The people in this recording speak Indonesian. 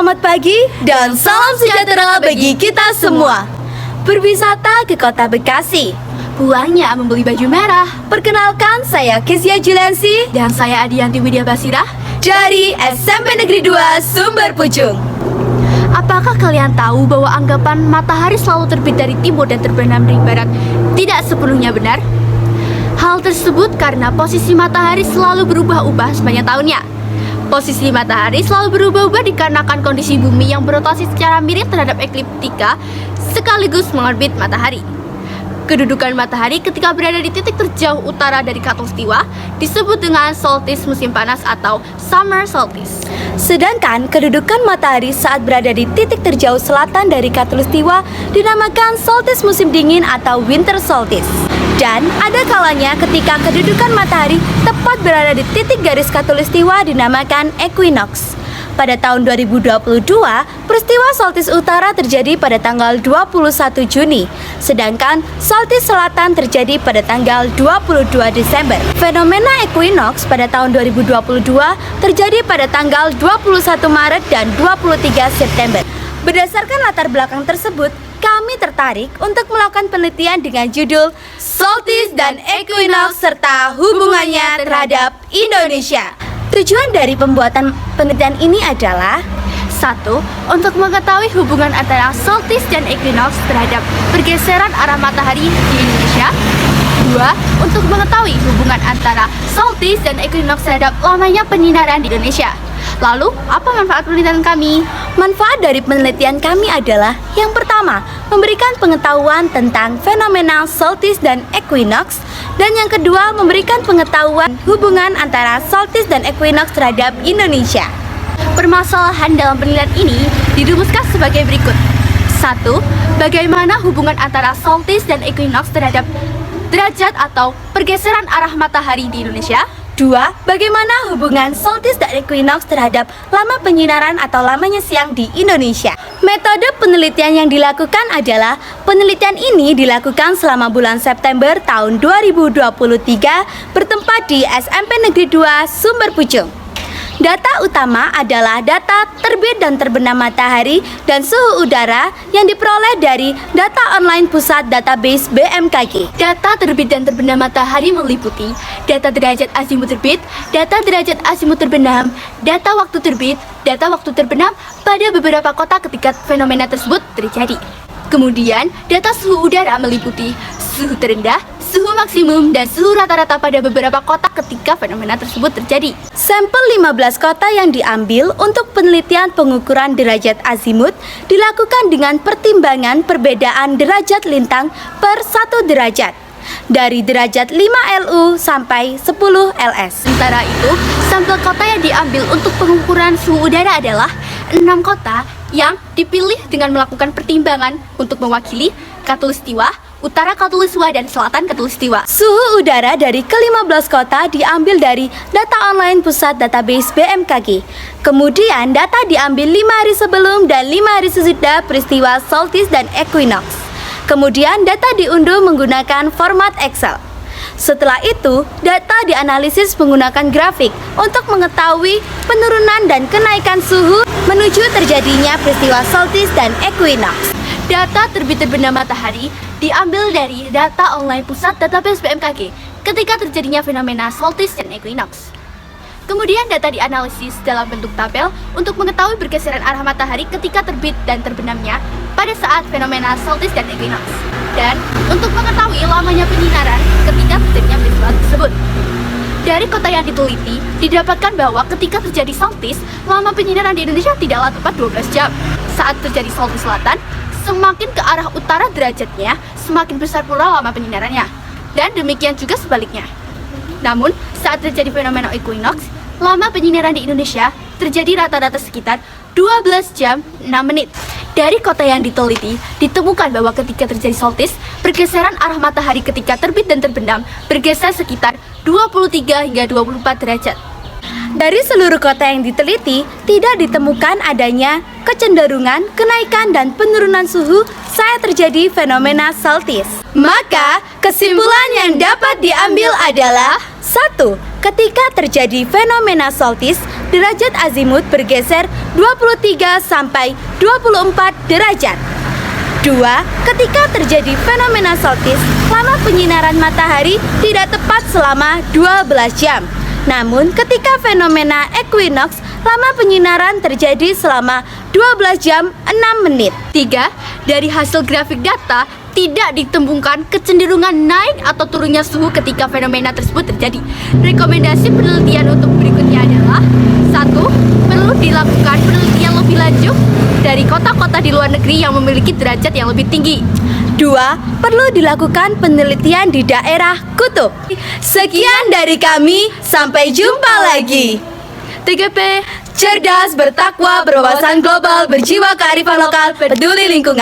Selamat pagi dan salam sejahtera bagi kita semua. Berwisata ke kota Bekasi, Pulangnya membeli baju merah. perkenalkan saya Kezia Juliansi Dan saya Adianti Widya Basirah. dari SMP Negeri 2 Sumber Pucung. Apakah kalian tahu bahwa anggapan matahari selalu terbit dari timur dan terbenam dari barat tidak sepenuhnya benar? Hal tersebut karena posisi matahari selalu berubah-ubah sepanjang tahunnya. Posisi matahari selalu berubah-ubah dikarenakan kondisi bumi yang berotasi secara miring terhadap ekliptika sekaligus mengorbit matahari. Kedudukan matahari ketika berada di titik terjauh utara dari khatulistiwa disebut dengan solstice musim panas atau summer solstice. Sedangkan kedudukan matahari saat berada di titik terjauh selatan dari khatulistiwa dinamakan solstice musim dingin atau winter solstice. Dan ada kalanya ketika kedudukan matahari tepat berada di titik garis khatulistiwa dinamakan equinox. Pada tahun 2022, peristiwa solstice utara terjadi pada tanggal 21 Juni, sedangkan solstice selatan terjadi pada tanggal 22 Desember. Fenomena equinox pada tahun 2022 terjadi pada tanggal 21 Maret dan 23 September. Berdasarkan latar belakang tersebut, kami tertarik untuk melakukan penelitian dengan judul Solstice dan Equinox serta hubungannya terhadap Indonesia. Tujuan dari pembuatan penelitian ini adalah 1. Untuk mengetahui hubungan antara solstice dan equinox terhadap pergeseran arah matahari di Indonesia. 2. Untuk mengetahui hubungan antara solstice dan equinox terhadap lamanya penyinaran di Indonesia. Lalu, apa manfaat penelitian kami? manfaat dari penelitian kami adalah yang pertama, memberikan pengetahuan tentang fenomena solstice dan equinox, dan yang kedua, memberikan pengetahuan hubungan antara solstice dan equinox terhadap Indonesia. Permasalahan dalam penelitian ini dirumuskan sebagai berikut. 1. Bagaimana hubungan antara solstice dan equinox terhadap derajat atau pergeseran arah matahari di Indonesia? 2. Bagaimana hubungan solstice dan equinox terhadap lama penyinaran atau lamanya siang di Indonesia? Metode penelitian yang dilakukan adalah penelitian ini dilakukan selama bulan September tahun 2023 bertempat di SMP Negeri 2 Sumber Pucung. Data utama adalah data terbit dan terbenam matahari dan suhu udara yang diperoleh dari data online pusat database BMKG. Data terbit dan terbenam matahari meliputi data derajat azimut terbit, data derajat azimut terbenam, data waktu terbit, data waktu terbenam pada beberapa kota ketika fenomena tersebut terjadi. Kemudian, data suhu udara meliputi suhu terendah, suhu maksimum, dan suhu rata-rata pada beberapa kota ketika fenomena tersebut terjadi. Sampel 15 kota yang diambil untuk penelitian pengukuran derajat azimut dilakukan dengan pertimbangan perbedaan derajat lintang per 1 derajat dari derajat 5 LU sampai 10 LS. Sementara itu, sampel kota yang diambil untuk pengukuran suhu udara adalah 6 kota yang dipilih dengan melakukan pertimbangan untuk mewakili khatulistiwa, utara khatulistiwa, dan selatan khatulistiwa. Suhu udara dari ke-15 kota diambil dari data online pusat database BMKG. Kemudian data diambil 5 hari sebelum dan 5 hari sesudah peristiwa solstice dan equinox. Kemudian data diunduh menggunakan format Excel. Setelah itu, data dianalisis menggunakan grafik untuk mengetahui penurunan dan kenaikan suhu menuju terjadinya peristiwa solstice dan equinox. Data terbit terbenam matahari diambil dari data online pusat database BMKG ketika terjadinya fenomena solstice dan equinox. Kemudian data dianalisis dalam bentuk tabel untuk mengetahui pergeseran arah matahari ketika terbit dan terbenamnya pada saat fenomena solstice dan equinox, dan untuk mengetahui lamanya penyinaran ketika terjadinya peristiwa tersebut. Dari kota yang diteliti, didapatkan bahwa ketika terjadi solstice, lama penyinaran di Indonesia tidaklah tepat 12 jam. Saat terjadi solstice selatan, semakin ke arah utara derajatnya, semakin besar pula lama penyinarannya. Dan demikian juga sebaliknya. Namun, saat terjadi fenomena equinox, lama penyinaran di Indonesia terjadi rata-rata sekitar 12 jam 6 menit. Dari kota yang diteliti, ditemukan bahwa ketika terjadi solstice, pergeseran arah matahari ketika terbit dan terbenam bergeser sekitar 23 hingga 24 derajat. Dari seluruh kota yang diteliti, tidak ditemukan adanya kecenderungan kenaikan dan penurunan suhu saat terjadi fenomena solstice. Maka, kesimpulan yang dapat diambil adalah 1. Ketika terjadi fenomena solstice, derajat azimut bergeser 23 sampai 24 derajat. 2. Ketika terjadi fenomena solstice, lama penyinaran matahari tidak tepat selama 12 jam. Namun, ketika fenomena equinox, lama penyinaran terjadi selama 12 jam 6 menit. 3. Dari hasil grafik data, tidak ditemukan kecenderungan naik atau turunnya suhu ketika fenomena tersebut terjadi. Rekomendasi penelitian untuk berikutnya adalah 1. Perlu dilakukan penelitian lebih lanjut dari kota-kota di luar negeri yang memiliki derajat yang lebih tinggi. 2. Perlu dilakukan penelitian di daerah kutub. Sekian dari kami, sampai jumpa lagi. 3P Cerdas, bertakwa, berwawasan global, berjiwa kearifan lokal, peduli lingkungan.